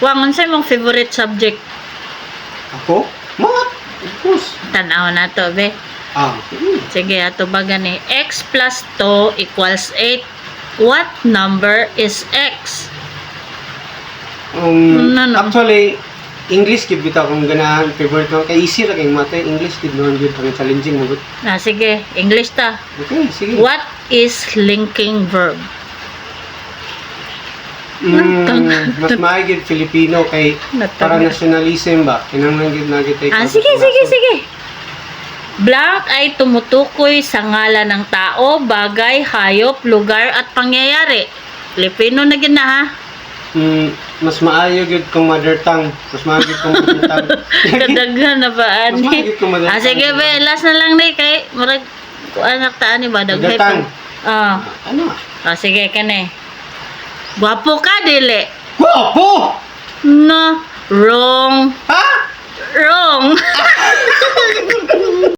Wang, unsay mong favorite subject? Ako? Math. Of course. Tanaw na to, be. Sige, ato ba gani? X plus 2 equals 8. What number is X? No. Actually, English gid bitaw kung ganahan favorite ko kay easy ra kay math English gid noon gid pang challenging mo gud. Sige, English ta. Okay, sige. What is linking verb? Mas maayos Filipino kay para nationalism ba? Kinahanglan gid na gid tay. Sige. Blank ay tumutukoy sa ngalan ng tao, bagay, hayop, lugar at pangyayari. Filipino na gid na ha. Mas maayo gid kung mother tongue. Mas maayo gid kung mother tongue. Kadaghan na ba Mas maayo gid kung mother tongue. sige be, last na lang ni kay murag anak taan ni ba daghay pa. Ano? Sige kani. Gwapo ka dili. Guwapo! No, wrong. Ha? Wrong.